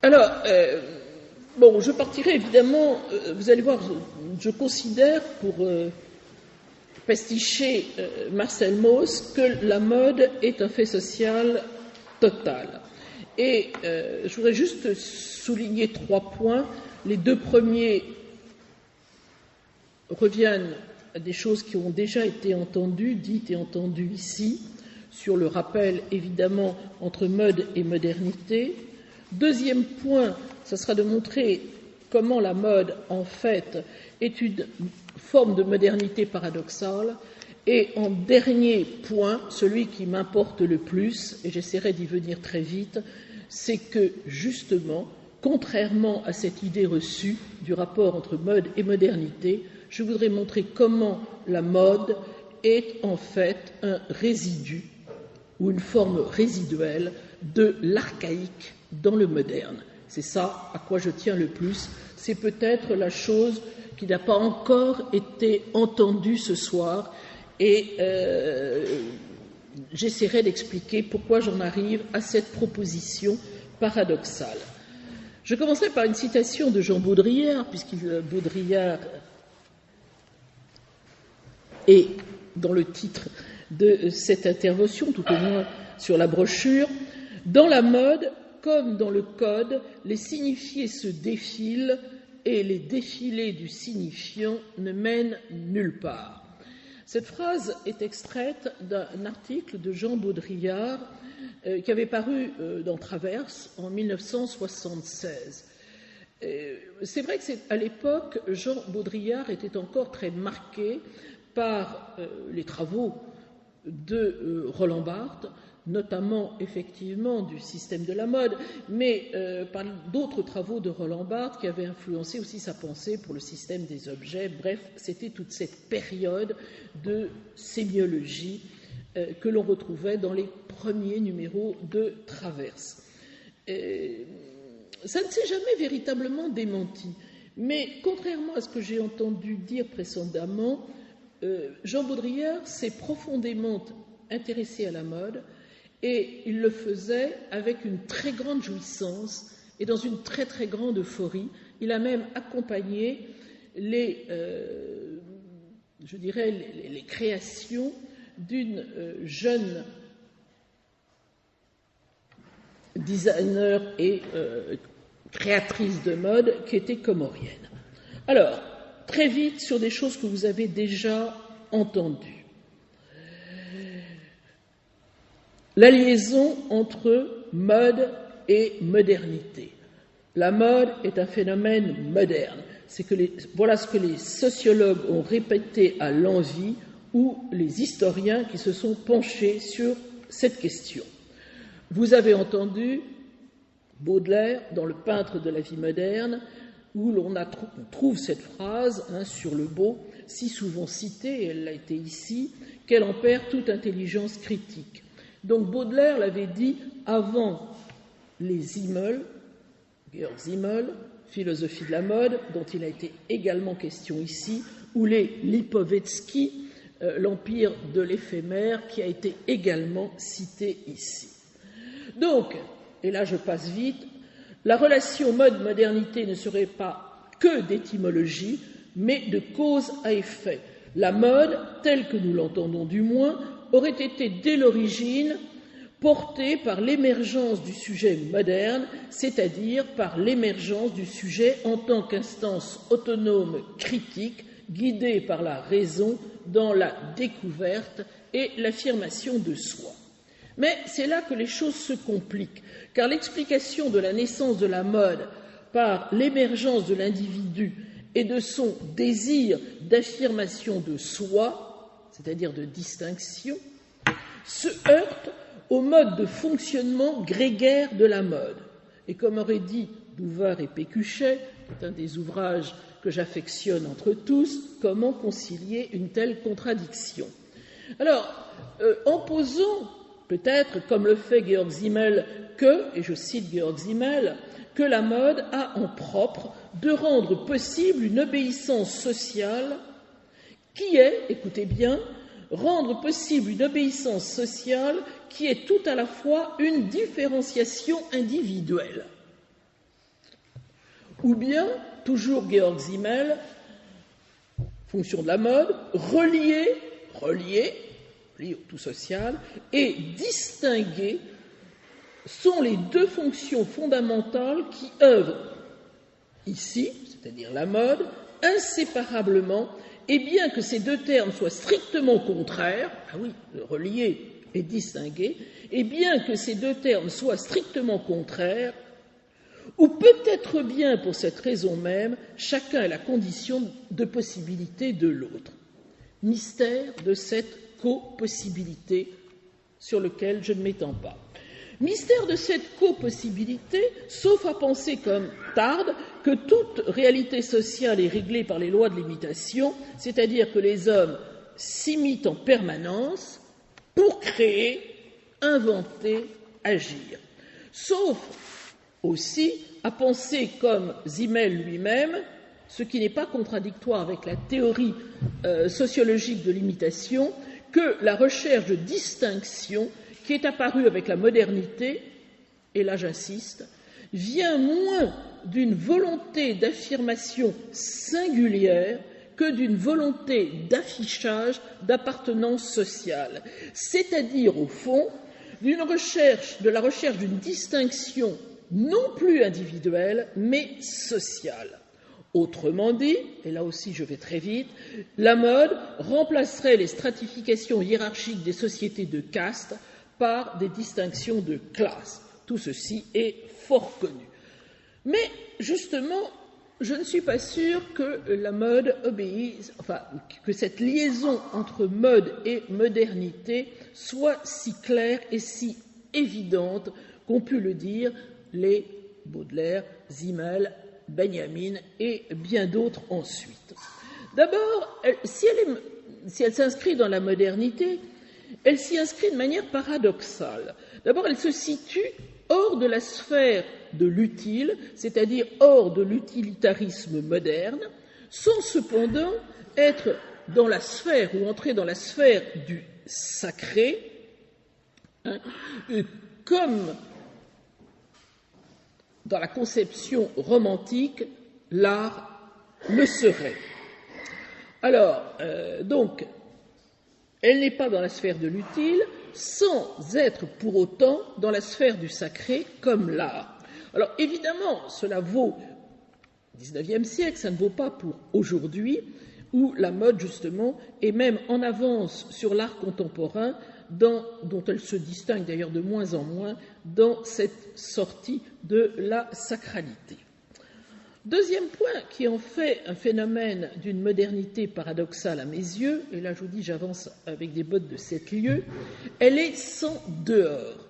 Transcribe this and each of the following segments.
Alors, bon, je partirai évidemment, vous allez voir, je considère, pour pasticher Marcel Mauss, que la mode est un fait social total. Et je voudrais juste souligner 3 points. Les 2 premiers reviennent à des choses qui ont déjà été entendues, dites et entendues ici, sur le rappel, évidemment, entre mode et modernité. Deuxième point, ce sera de montrer comment la mode, en fait, est une forme de modernité paradoxale. Et en dernier point, celui qui m'importe le plus, et j'essaierai d'y venir très vite, c'est que, justement, contrairement à cette idée reçue du rapport entre mode et modernité, je voudrais montrer comment la mode est en fait un résidu ou une forme résiduelle de l'archaïque dans le moderne. C'est ça à quoi je tiens le plus. C'est peut-être la chose qui n'a pas encore été entendue ce soir et j'essaierai d'expliquer pourquoi j'en arrive à cette proposition paradoxale. Je commencerai par une citation de Jean Baudrillard, puisque Baudrillard est dans le titre de cette intervention, tout au moins sur la brochure. Dans la mode, comme dans le code, les signifiés se défilent et les défilés du signifiant ne mènent nulle part. Cette phrase est extraite d'un article de Jean Baudrillard qui avait paru dans Traverse en 1976. C'est vrai que à l'époque, Jean Baudrillard était encore très marqué par les travaux de Roland Barthes, notamment effectivement du système de la mode, mais par d'autres travaux de Roland Barthes qui avaient influencé aussi sa pensée pour le système des objets. Bref, c'était toute cette période de sémiologie que l'on retrouvait dans les premiers numéros de Traverse. Ça ne s'est jamais véritablement démenti, mais contrairement à ce que j'ai entendu dire précédemment, Jean Baudrillard s'est profondément intéressé à la mode et il le faisait avec une très grande jouissance et dans une très très grande euphorie. Il a même accompagné les créations d'une jeune designer et créatrice de mode qui était comorienne. Alors, très vite sur des choses que vous avez déjà entendues. La liaison entre mode et modernité. La mode est un phénomène moderne. Voilà ce que les sociologues ont répété à l'envi ou les historiens qui se sont penchés sur cette question. Vous avez entendu Baudelaire dans Le peintre de la vie moderne, où on trouve cette phrase sur le beau, si souvent citée, et elle l'a été ici, qu'elle en perd toute intelligence critique. Donc Baudelaire l'avait dit avant les Simmel, Georg Simmel, philosophie de la mode, dont il a été également question ici, ou les Lipovetsky, l'empire de l'éphémère, qui a été également cité ici. Donc, et là je passe vite, la relation mode-modernité ne serait pas que d'étymologie, mais de cause à effet. La mode, telle que nous l'entendons du moins, aurait été dès l'origine portée par l'émergence du sujet moderne, c'est-à-dire par l'émergence du sujet en tant qu'instance autonome critique, guidée par la raison dans la découverte et l'affirmation de soi. Mais c'est là que les choses se compliquent, car l'explication de la naissance de la mode par l'émergence de l'individu et de son désir d'affirmation de soi, c'est-à-dire de distinction, se heurte au mode de fonctionnement grégaire de la mode. Et comme auraient dit Bouvard et Pécuchet, c'est un des ouvrages que j'affectionne entre tous, comment concilier une telle contradiction? Alors, en posant peut-être, comme le fait Georg Simmel, et je cite Georg Simmel, que la mode a en propre de rendre possible une obéissance sociale qui est, écoutez bien, rendre possible une obéissance sociale qui est tout à la fois une différenciation individuelle. ou bien, toujours Georg Simmel, fonction de la mode, relier au tout social, et distinguer sont les deux fonctions fondamentales qui œuvrent ici, c'est-à-dire la mode, inséparablement, et bien que ces deux termes soient strictement contraires, relier et distinguer, et bien que ces deux termes soient strictement contraires, ou peut-être bien pour cette raison même, chacun est la condition de possibilité de l'autre. Mystère de cette copossibilité sur lequel je ne m'étends pas. Mystère de cette copossibilité, sauf à penser comme Tarde que toute réalité sociale est réglée par les lois de l'imitation, c'est-à-dire que les hommes s'imitent en permanence pour créer, inventer, agir. Sauf aussi à penser comme Simmel lui-même, ce qui n'est pas contradictoire avec la théorie sociologique de l'imitation, que la recherche de distinction qui est apparue avec la modernité, et là j'insiste, vient moins d'une volonté d'affirmation singulière que d'une volonté d'affichage d'appartenance sociale, c'est-à-dire au fond de la recherche d'une distinction non plus individuelle, mais sociale. Autrement dit, et là aussi je vais très vite, la mode remplacerait les stratifications hiérarchiques des sociétés de caste par des distinctions de classe. Tout ceci est fort connu. Mais justement, je ne suis pas sûre que la mode obéisse, que cette liaison entre mode et modernité soit si claire et si évidente qu'ont pu le dire les Baudelaire, Simmel, Benjamin et bien d'autres ensuite. D'abord, si elle s'inscrit dans la modernité, elle s'y inscrit de manière paradoxale. D'abord, elle se situe hors de la sphère de l'utile, c'est-à-dire hors de l'utilitarisme moderne, sans cependant être dans la sphère ou entrer dans la sphère du sacré, comme dans la conception romantique, l'art le serait. Alors, donc, elle n'est pas dans la sphère de l'utile, sans être pour autant dans la sphère du sacré comme l'art. Alors, évidemment, cela vaut au XIXe siècle, ça ne vaut pas pour aujourd'hui, où la mode, justement, est même en avance sur l'art contemporain, dont elle se distingue d'ailleurs de moins en moins dans cette sortie de la sacralité. Deuxième point qui en fait un phénomène d'une modernité paradoxale à mes yeux, et là je vous dis j'avance avec des bottes de 7 lieues, elle est sans dehors.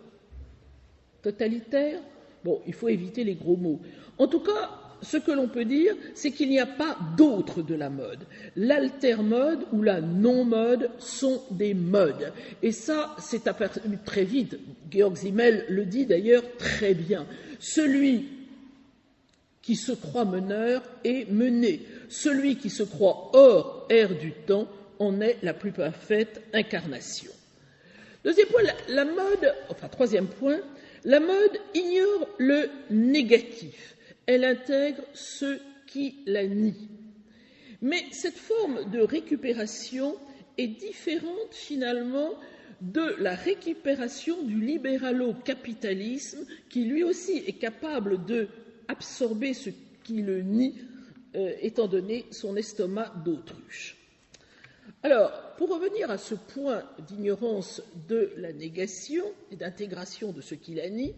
Totalitaire? Bon, il faut éviter les gros mots. En tout cas, ce que l'on peut dire, c'est qu'il n'y a pas d'autre de la mode. L'altermode ou la non-mode sont des modes. Et ça, c'est apparu très vite. Georg Simmel le dit d'ailleurs très bien. Celui qui se croit meneur est mené. Celui qui se croit hors ère du temps en est la plus parfaite incarnation. Deuxième point, troisième point, la mode ignore le négatif. Elle intègre ceux qui la nient. Mais cette forme de récupération est différente finalement de la récupération du libéralo-capitalisme qui lui aussi est capable de absorber ce qui le nie, étant donné son estomac d'autruche. Alors, pour revenir à ce point d'ignorance de la négation et d'intégration de ce qui la nie,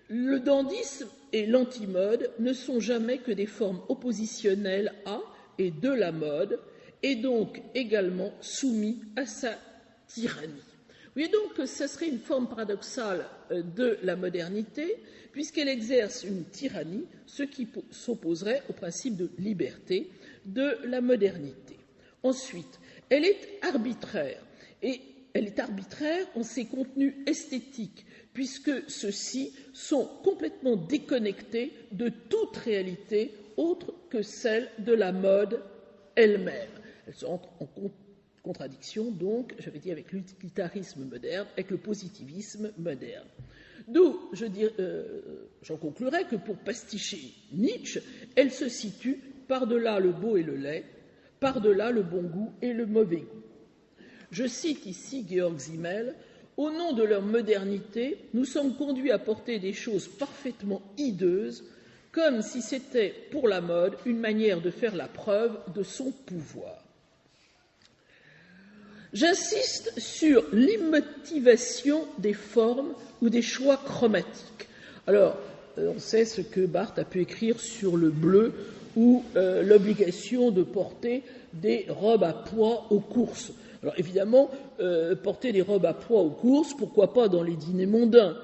le dandisme et l'antimode ne sont jamais que des formes oppositionnelles à et de la mode, et donc également soumis à sa tyrannie. Vous voyez donc que ce serait une forme paradoxale de la modernité, puisqu'elle exerce une tyrannie, ce qui s'opposerait au principe de liberté de la modernité. Ensuite, elle est arbitraire, et elle est arbitraire en ses contenus esthétiques, puisque ceux-ci sont complètement déconnectés de toute réalité autre que celle de la mode elle-même. Elles entrent en contradiction, donc, j'avais dit, avec l'utilitarisme moderne, avec le positivisme moderne. D'où, j'en conclurai que pour pasticher Nietzsche, elle se situe par-delà le beau et le laid, par-delà le bon goût et le mauvais goût. Je cite ici Georg Simmel, « Au nom de leur modernité, nous sommes conduits à porter des choses parfaitement hideuses, comme si c'était pour la mode une manière de faire la preuve de son pouvoir. » J'insiste sur l'immotivation des formes ou des choix chromatiques. Alors, on sait ce que Barthes a pu écrire sur le bleu ou l'obligation de porter des robes à pois aux courses. Alors évidemment, porter des robes à pois aux courses, pourquoi pas dans les dîners mondains?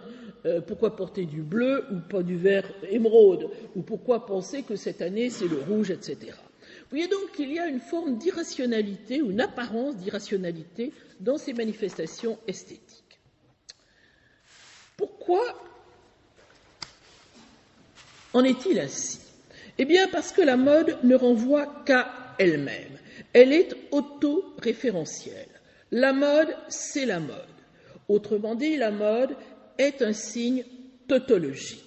Pourquoi porter du bleu ou pas du vert émeraude? Ou pourquoi penser que cette année c'est le rouge, etc. Vous voyez donc qu'il y a une forme d'irrationalité ou une apparence d'irrationalité dans ces manifestations esthétiques. Pourquoi en est-il ainsi? Eh bien parce que la mode ne renvoie qu'à elle-même. Elle est autoréférentielle. La mode, c'est la mode. Autrement dit, la mode est un signe tautologique.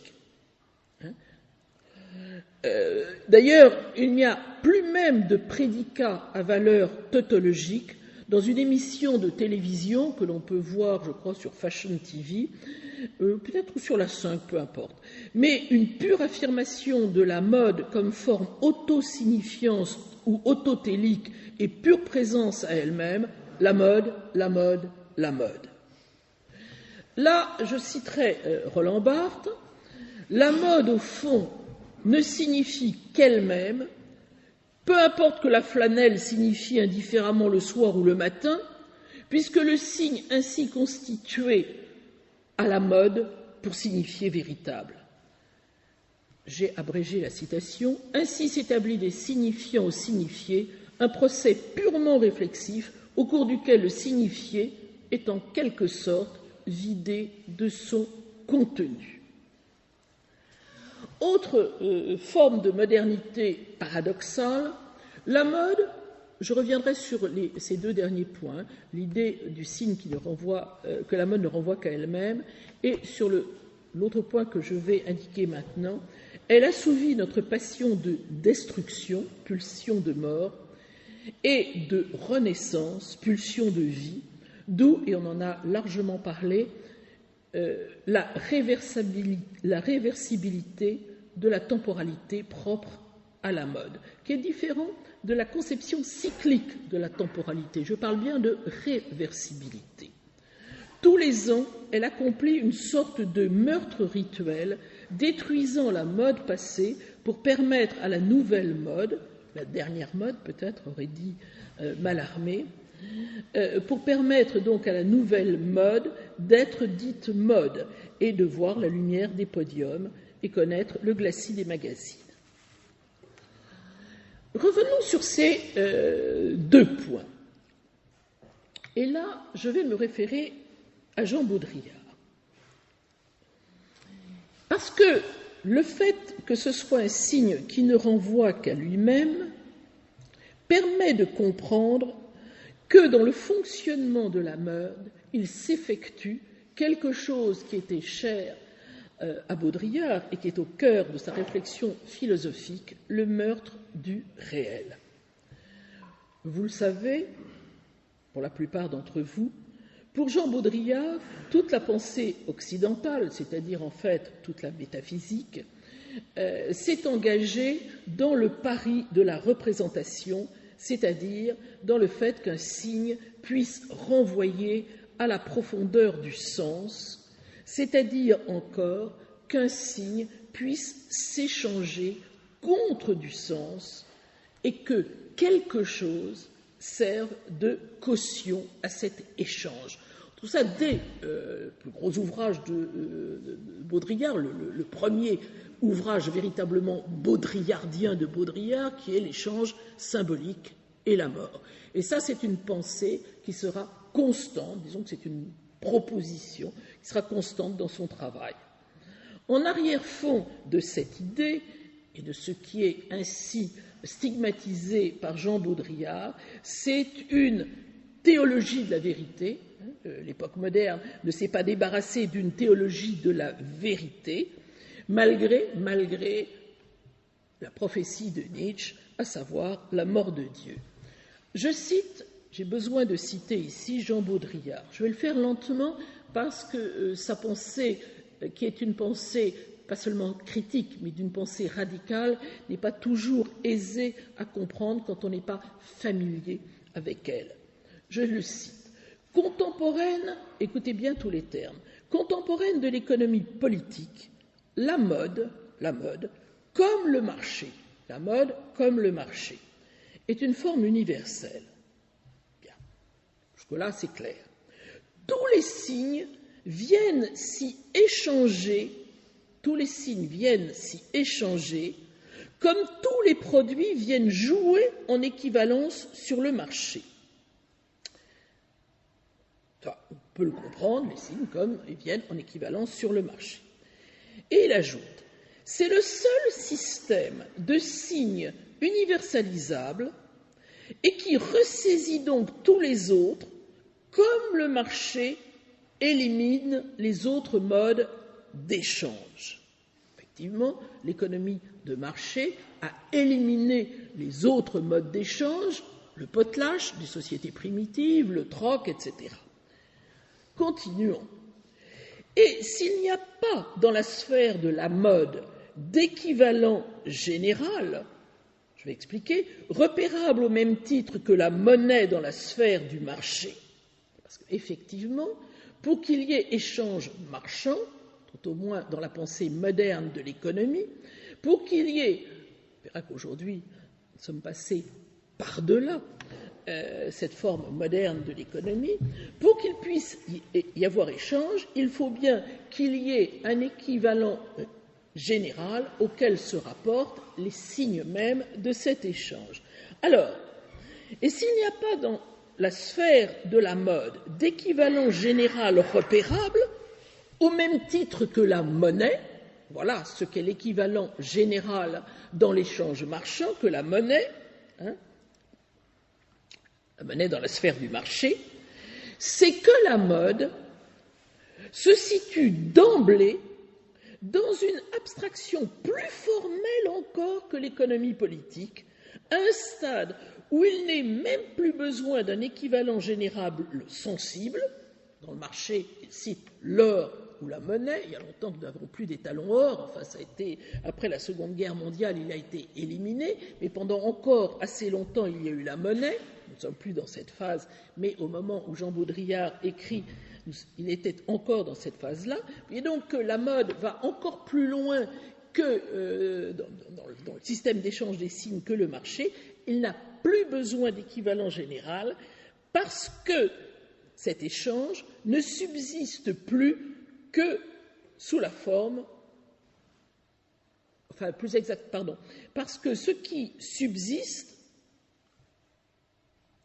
D'ailleurs, il n'y a plus même de prédicat à valeur tautologique dans une émission de télévision que l'on peut voir, je crois, sur Fashion TV, peut-être sur la 5, peu importe. Mais une pure affirmation de la mode comme forme auto-signifiante ou autotélique et pure présence à elle-même, la mode, la mode, la mode. Là, je citerai Roland Barthes, la mode, au fond, ne signifie qu'elle-même, peu importe que la flanelle signifie indifféremment le soir ou le matin, puisque le signe ainsi constitué a la mode pour signifier véritable. J'ai abrégé la citation. Ainsi s'établit des signifiants aux signifiés, un procès purement réflexif au cours duquel le signifié est en quelque sorte vidé de son contenu. Autre forme de modernité paradoxale, la mode, je reviendrai sur ces deux derniers points, l'idée du signe que la mode ne renvoie qu'à elle-même, et sur l'autre point que je vais indiquer maintenant, elle assouvit notre passion de destruction, pulsion de mort, et de renaissance, pulsion de vie, d'où, et on en a largement parlé, la réversibilité de la temporalité propre à la mode, qui est différent de la conception cyclique de la temporalité. Je parle bien de réversibilité. Tous les ans, elle accomplit une sorte de meurtre rituel, détruisant la mode passée pour permettre à la nouvelle mode, la dernière mode peut-être, aurait dit Mallarmé, pour permettre donc à la nouvelle mode d'être dite mode et de voir la lumière des podiums et connaître le glacis des magazines. Revenons sur ces deux points. Et là, je vais me référer à Jean Baudrillard. Parce que le fait que ce soit un signe qui ne renvoie qu'à lui-même permet de comprendre que dans le fonctionnement de la mode, il s'effectue quelque chose qui était cher à Baudrillard et qui est au cœur de sa réflexion philosophique, le meurtre du réel. Vous le savez, pour la plupart d'entre vous, pour Jean Baudrillard, toute la pensée occidentale, c'est-à-dire en fait toute la métaphysique, s'est engagée dans le pari de la représentation, c'est-à-dire dans le fait qu'un signe puisse renvoyer à la profondeur du sens, c'est-à-dire encore qu'un signe puisse s'échanger contre du sens et que quelque chose serve de caution à cet échange. Tout ça dès le plus gros ouvrage de Baudrillard, le premier ouvrage véritablement baudrillardien de Baudrillard, qui est l'échange symbolique et la mort. Et ça, c'est une pensée qui sera constante, disons que c'est une proposition qui sera constante dans son travail. En arrière-fond de cette idée et de ce qui est ainsi stigmatisé par Jean Baudrillard, c'est une théologie de la vérité. L'époque moderne ne s'est pas débarrassée d'une théologie de la vérité, malgré la prophétie de Nietzsche, à savoir la mort de Dieu. J'ai besoin de citer ici Jean Baudrillard. Je vais le faire lentement parce que sa pensée, qui est une pensée pas seulement critique, mais d'une pensée radicale, n'est pas toujours aisée à comprendre quand on n'est pas familier avec elle. Je le cite. Contemporaine, écoutez bien tous les termes, contemporaine de l'économie politique, la mode, comme le marché, est une forme universelle. Bien, jusque-là c'est clair. Tous les signes viennent s'y échanger, comme tous les produits viennent jouer en équivalence sur le marché. Enfin, on peut le comprendre, les signes comme ils viennent en équivalence sur le marché. Et il ajoute, c'est le seul système de signes universalisables et qui ressaisit donc tous les autres, comme le marché élimine les autres modes d'échange. Effectivement, l'économie de marché a éliminé les autres modes d'échange, le potelage des sociétés primitives, le troc, etc. Continuons. Et s'il n'y a pas dans la sphère de la mode d'équivalent général, je vais expliquer, repérable au même titre que la monnaie dans la sphère du marché, parce qu'effectivement, pour qu'il y ait échange marchand, tout au moins dans la pensée moderne de l'économie, pour qu'il y ait, on verra qu'aujourd'hui nous sommes passés par-delà cette forme moderne de l'économie, pour qu'il puisse y avoir échange, il faut bien qu'il y ait un équivalent général auquel se rapportent les signes mêmes de cet échange. Alors, et s'il n'y a pas dans la sphère de la mode d'équivalent général repérable, au même titre que la monnaie, voilà ce qu'est l'équivalent général dans l'échange marchand, que la monnaie, la monnaie dans la sphère du marché, c'est que la mode se situe d'emblée dans une abstraction plus formelle encore que l'économie politique, à un stade où il n'est même plus besoin d'un équivalent général sensible. Dans le marché, il cite l'or ou la monnaie. Il y a longtemps que nous n'avons plus d'étalons or. Enfin, ça a été, après la Seconde Guerre mondiale, il a été éliminé. Mais pendant encore assez longtemps, il y a eu la monnaie. Nous ne sommes plus dans cette phase, mais au moment où Jean Baudrillard écrit, il était encore dans cette phase-là. Et donc, la mode va encore plus loin que dans le système d'échange des signes que le marché. Il n'a plus besoin d'équivalent général parce que cet échange ne subsiste plus que sous la forme, parce que ce qui subsiste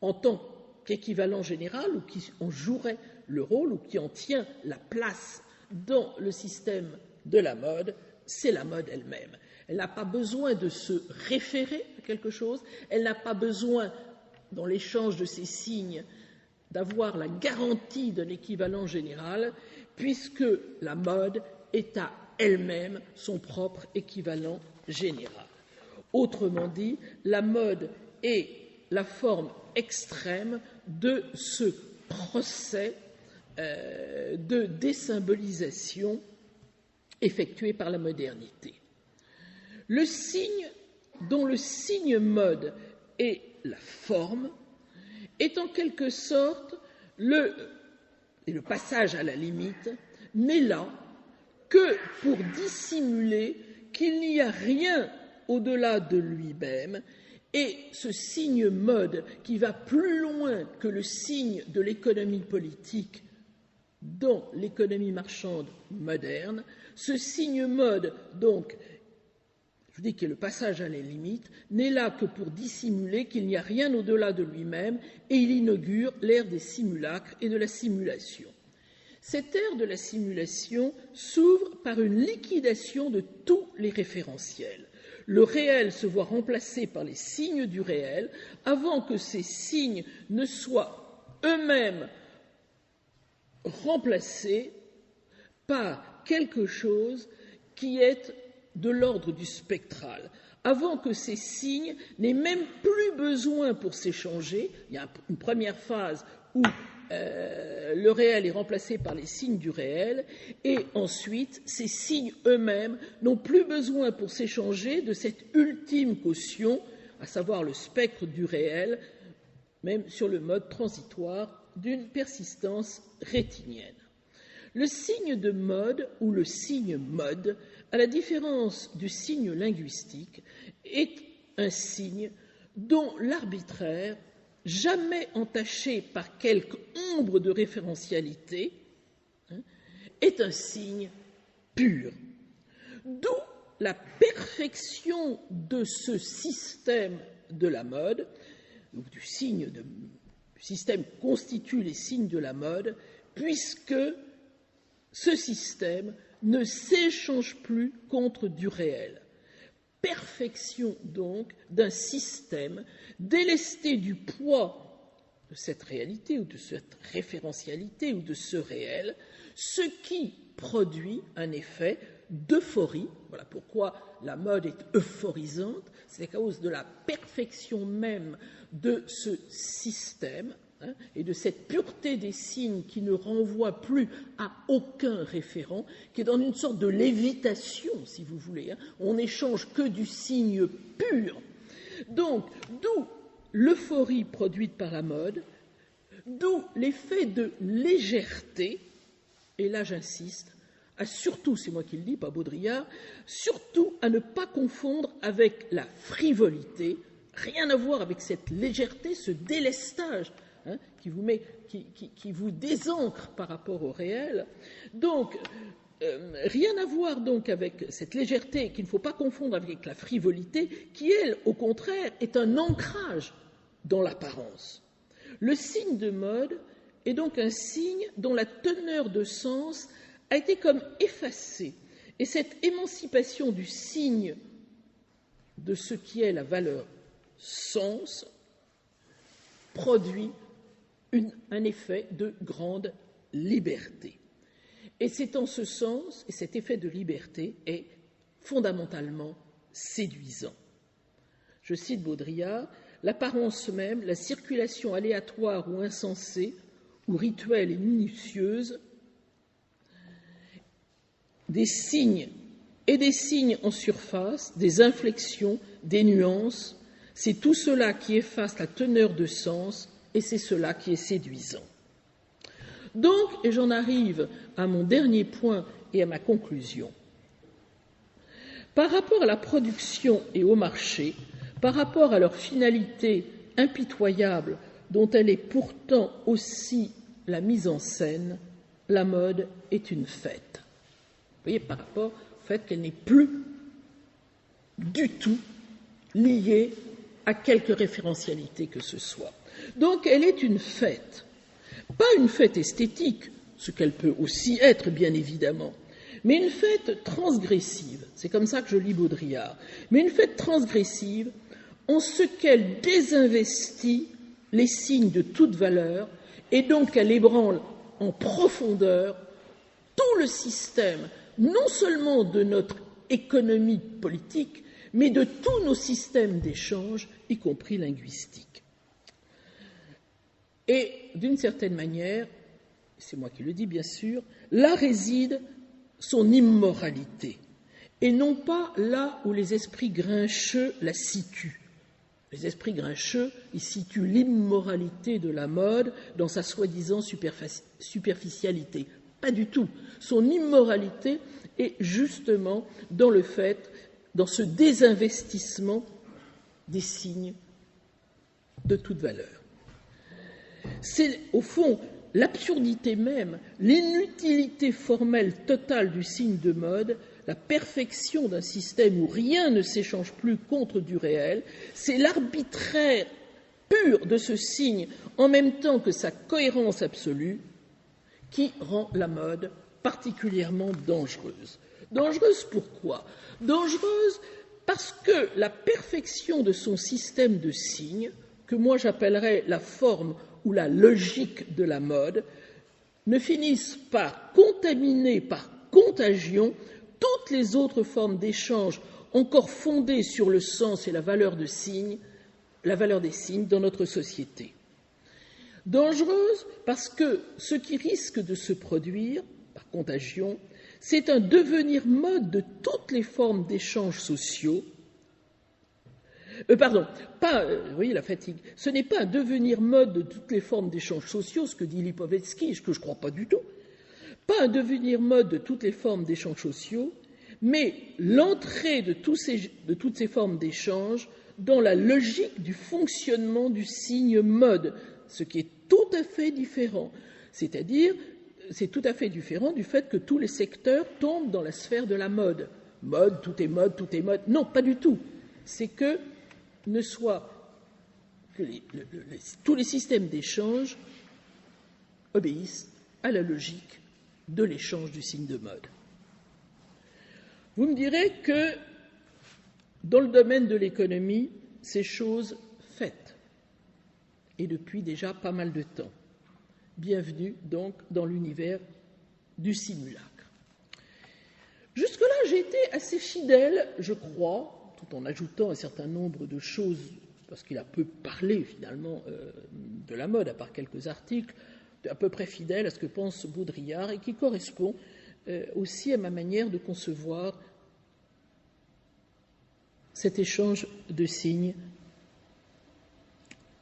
en tant qu'équivalent général ou qui en jouerait le rôle ou qui en tient la place dans le système de la mode, c'est la mode elle-même. Elle n'a pas besoin de se référer à quelque chose, elle n'a pas besoin, dans l'échange de ces signes, d'avoir la garantie d'un équivalent général, puisque la mode est à elle-même son propre équivalent général. Autrement dit, la mode est la forme extrême de ce procès de désymbolisation effectué par la modernité. Le signe, dont le signe mode est la forme, est en quelque sorte le passage à la limite, n'est là que pour dissimuler qu'il n'y a rien au-delà de lui-même, et ce signe mode qui va plus loin que le signe de l'économie politique dans l'économie marchande moderne, ce signe mode, donc, je dis que le passage à la limite, n'est là que pour dissimuler qu'il n'y a rien au-delà de lui-même, et il inaugure l'ère des simulacres et de la simulation. Cette ère de la simulation s'ouvre par une liquidation de tous les référentiels. Le réel se voit remplacé par les signes du réel avant que ces signes ne soient eux-mêmes remplacés par quelque chose qui est de l'ordre du spectral, avant que ces signes n'aient même plus besoin pour s'échanger. Il y a une première phase où le réel est remplacé par les signes du réel, et ensuite, ces signes eux-mêmes n'ont plus besoin pour s'échanger de cette ultime caution, à savoir le spectre du réel, même sur le mode transitoire d'une persistance rétinienne. Le signe de mode ou le signe mode, à la différence du signe linguistique, est un signe dont l'arbitraire, jamais entaché par quelque ombre de référentialité, est un signe pur. D'où la perfection de ce système de la mode, ou du système constitue les signes de la mode, puisque ce système ne s'échange plus contre du réel. Perfection donc d'un système délesté du poids de cette réalité ou de cette référentialité ou de ce réel, ce qui produit un effet d'euphorie. Voilà pourquoi la mode est euphorisante, c'est à cause de la perfection même de ce système, et de cette pureté des signes qui ne renvoie plus à aucun référent, qui est dans une sorte de lévitation, si vous voulez. On n'échange que du signe pur. Donc, d'où l'euphorie produite par la mode, d'où l'effet de légèreté, et là j'insiste, à surtout, c'est moi qui le dis, pas Baudrillard, surtout à ne pas confondre avec la frivolité, rien à voir avec cette légèreté, ce délestage, qui vous désancre par rapport au réel. Donc, rien à voir donc avec cette légèreté qu'il ne faut pas confondre avec la frivolité, qui, elle, au contraire, est un ancrage dans l'apparence. Le signe de mode est donc un signe dont la teneur de sens a été comme effacée. Et cette émancipation du signe de ce qui est la valeur sens produit un effet de grande liberté. Et c'est en ce sens, et cet effet de liberté est fondamentalement séduisant. Je cite Baudrillard, « L'apparence même, la circulation aléatoire ou insensée, ou rituelle et minutieuse, des signes en surface, des inflexions, des nuances, c'est tout cela qui efface la teneur de sens, et c'est cela qui est séduisant. » Donc, et j'en arrive à mon dernier point et à ma conclusion, par rapport à la production et au marché, par rapport à leur finalité impitoyable, dont elle est pourtant aussi la mise en scène, la mode est une fête. Vous voyez, par rapport au fait qu'elle n'est plus du tout liée à quelque référentialité que ce soit. Donc, elle est une fête. Pas une fête esthétique, ce qu'elle peut aussi être, bien évidemment, mais une fête transgressive. C'est comme ça que je lis Baudrillard. Mais une fête transgressive en ce qu'elle désinvestit les signes de toute valeur et donc elle ébranle en profondeur tout le système, non seulement de notre économie politique, mais de tous nos systèmes d'échange, y compris linguistiques. Et, d'une certaine manière, c'est moi qui le dis bien sûr, là réside son immoralité, et non pas là où les esprits grincheux la situent. Les esprits grincheux, ils situent l'immoralité de la mode dans sa soi-disant superficialité. Pas du tout. Son immoralité est justement dans le fait, dans ce désinvestissement des signes de toute valeur. C'est, au fond, l'absurdité même, l'inutilité formelle totale du signe de mode, la perfection d'un système où rien ne s'échange plus contre du réel, c'est l'arbitraire pur de ce signe, en même temps que sa cohérence absolue, qui rend la mode particulièrement dangereuse. Dangereuse pourquoi ? Dangereuse parce que la perfection de son système de signes, que moi j'appellerais la forme ou la logique de la mode ne finissent par contaminer par contagion toutes les autres formes d'échange encore fondées sur le sens et la valeur des signes dans notre société. Dangereuse parce que ce qui risque de se produire par contagion, c'est un devenir mode de toutes les formes d'échanges sociaux. Voyez la fatigue. Ce n'est pas un devenir mode de toutes les formes d'échanges sociaux, ce que dit Lipovetsky, ce que je ne crois pas du tout. Pas un devenir mode de toutes les formes d'échanges sociaux, mais l'entrée de toutes ces formes d'échange dans la logique du fonctionnement du signe mode, ce qui est tout à fait différent. C'est-à-dire, c'est tout à fait différent du fait que tous les secteurs tombent dans la sphère de la mode. Mode, tout est mode, tout est mode. Non, pas du tout. C'est que tous les systèmes d'échange obéissent à la logique de l'échange du signe de mode. Vous me direz que dans le domaine de l'économie, c'est chose faite, et depuis déjà pas mal de temps. Bienvenue donc dans l'univers du simulacre. Jusque-là, j'ai été assez fidèle, je crois, tout en ajoutant un certain nombre de choses, parce qu'il a peu parlé finalement de la mode, à part quelques articles, à peu près fidèle à ce que pense Baudrillard et qui correspond aussi à ma manière de concevoir cet échange de signes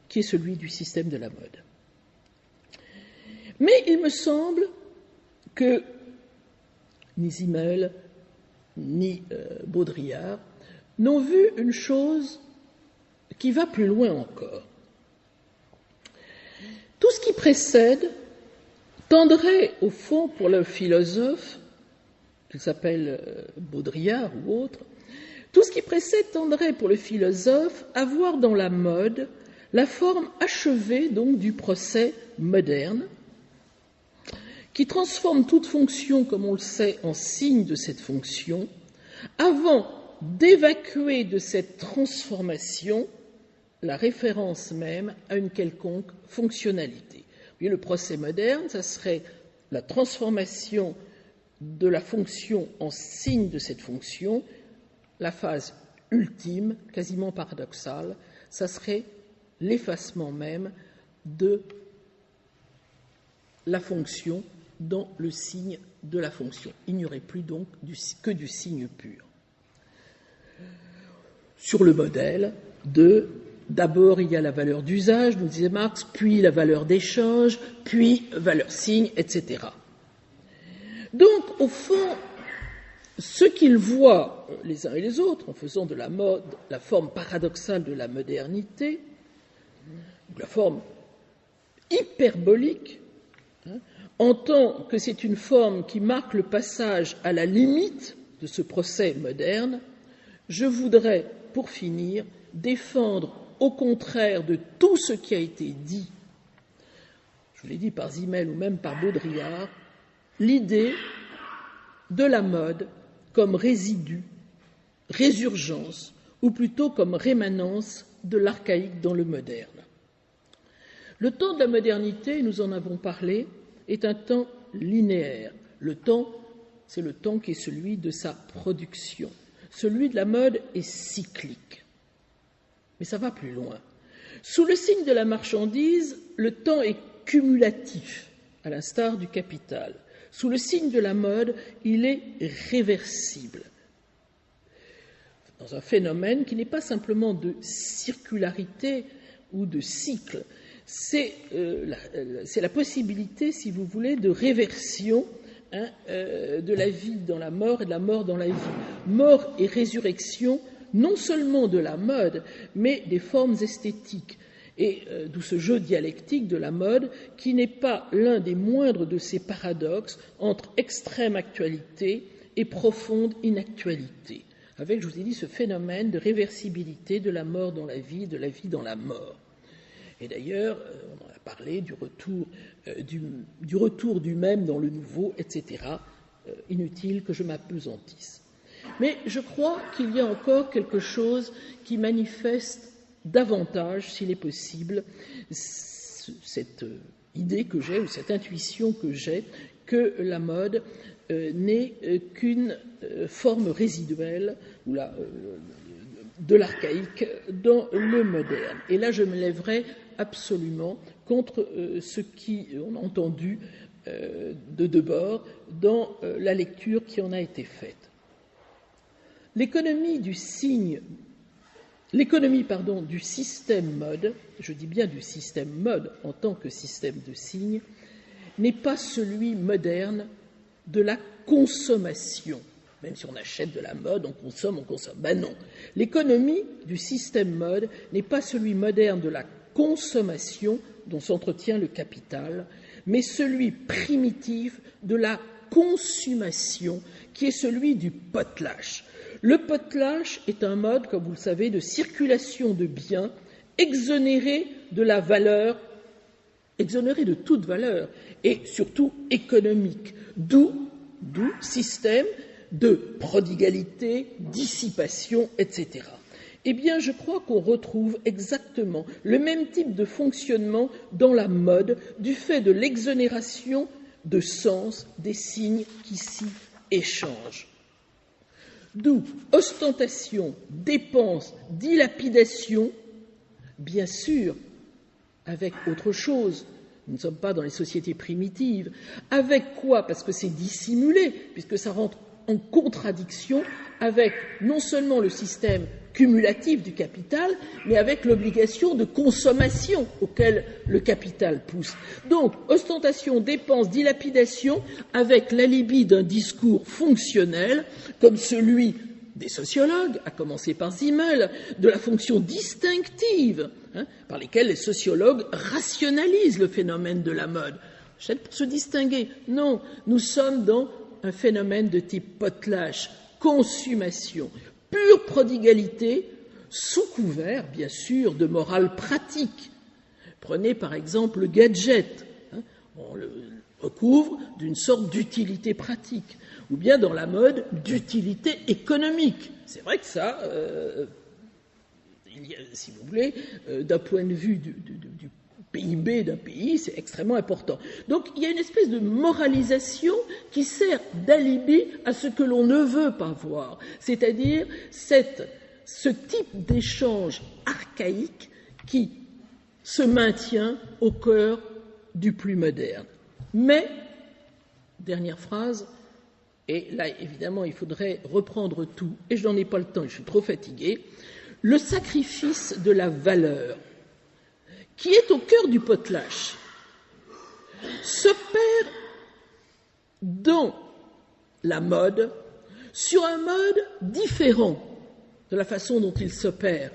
qui est celui du système de la mode. Mais il me semble que ni Simmel ni Baudrillard n'ont vu une chose qui va plus loin encore. Tout ce qui précède tendrait, au fond, pour le philosophe, qu'il s'appelle Baudrillard ou autre, tout ce qui précède tendrait pour le philosophe à voir dans la mode la forme achevée donc du procès moderne, qui transforme toute fonction, comme on le sait, en signe de cette fonction, avant d'évacuer de cette transformation la référence même à une quelconque fonctionnalité. Vous voyez, le procès moderne, ça serait la transformation de la fonction en signe de cette fonction. La phase ultime, quasiment paradoxale, ça serait l'effacement même de la fonction dans le signe de la fonction. Il n'y aurait plus donc que du signe pur. Sur le modèle de d'abord il y a la valeur d'usage, nous disait Marx, puis la valeur d'échange, puis valeur signe, etc. Donc, au fond, ce qu'ils voient les uns et les autres en faisant de la mode la forme paradoxale de la modernité, la forme hyperbolique, en tant que c'est une forme qui marque le passage à la limite de ce procès moderne, je voudrais, pour finir, défendre au contraire de tout ce qui a été dit, je vous l'ai dit par Simmel ou même par Baudrillard, l'idée de la mode comme résidu, résurgence, ou plutôt comme rémanence de l'archaïque dans le moderne. Le temps de la modernité, nous en avons parlé, est un temps linéaire. Le temps, c'est le temps qui est celui de sa production. Celui de la mode est cyclique. Mais ça va plus loin. Sous le signe de la marchandise, le temps est cumulatif, à l'instar du capital. Sous le signe de la mode, il est réversible. Dans un phénomène qui n'est pas simplement de circularité ou de cycle, c'est la possibilité, si vous voulez, de réversion de la vie dans la mort et de la mort dans la vie. Mort et résurrection, non seulement de la mode, mais des formes esthétiques. Et d'où ce jeu dialectique de la mode, qui n'est pas l'un des moindres de ces paradoxes entre extrême actualité et profonde inactualité, avec, je vous ai dit, ce phénomène de réversibilité de la mort dans la vie, de la vie dans la mort. Et d'ailleurs, on en a parlé du retour du même dans le nouveau, etc. Inutile que je m'apesantisse. Mais je crois qu'il y a encore quelque chose qui manifeste davantage, s'il est possible, cette idée que j'ai, ou cette intuition que j'ai, que la mode n'est qu'une forme résiduelle de l'archaïque dans le moderne. Et là, je me lèverai absolument contre ce qu'on a entendu de Debord dans la lecture qui en a été faite. L'économie du système mode, je dis bien du système mode en tant que système de signes, n'est pas celui moderne de la consommation. Même si on achète de la mode, on consomme. Ben non. L'économie du système mode n'est pas celui moderne de la consommation dont s'entretient le capital, mais celui primitif de la consommation, qui est celui du potlatch. Le potlatch est un mode, comme vous le savez, de circulation de biens exonéré de la valeur, exonéré de toute valeur, et surtout économique, d'où système de prodigalité, dissipation, etc. Eh bien, je crois qu'on retrouve exactement le même type de fonctionnement dans la mode du fait de l'exonération de sens des signes qui s'y échangent. D'où ostentation, dépense, dilapidation, bien sûr, avec autre chose. Nous ne sommes pas dans les sociétés primitives. Avec quoi? Parce que c'est dissimulé, puisque ça rentre en contradiction avec non seulement le système cumulatif du capital, mais avec l'obligation de consommation auquel le capital pousse. Donc, ostentation, dépense, dilapidation, avec l'alibi d'un discours fonctionnel, comme celui des sociologues, à commencer par Simmel, de la fonction distinctive, par lesquelles les sociologues rationalisent le phénomène de la mode. C'est pour se distinguer. Non, nous sommes dans un phénomène de type potlatch, consommation, pure prodigalité, sous couvert, bien sûr, de morale pratique. Prenez par exemple le gadget. On le recouvre d'une sorte d'utilité pratique, ou bien dans la mode d'utilité économique. C'est vrai que ça, il y a, si vous voulez, d'un point de vue du PIB d'un pays, c'est extrêmement important. Donc il y a une espèce de moralisation qui sert d'alibi à ce que l'on ne veut pas voir, c'est-à-dire ce type d'échange archaïque qui se maintient au cœur du plus moderne. Mais, dernière phrase, et là évidemment il faudrait reprendre tout, et je n'en ai pas le temps, je suis trop fatigué, le sacrifice de la valeur, qui est au cœur du potlatch, s'opère dans la mode sur un mode différent de la façon dont il s'opère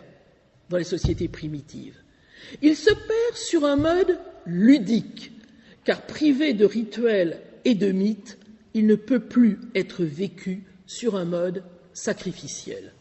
dans les sociétés primitives. Il s'opère sur un mode ludique, car privé de rituels et de mythes, il ne peut plus être vécu sur un mode sacrificiel.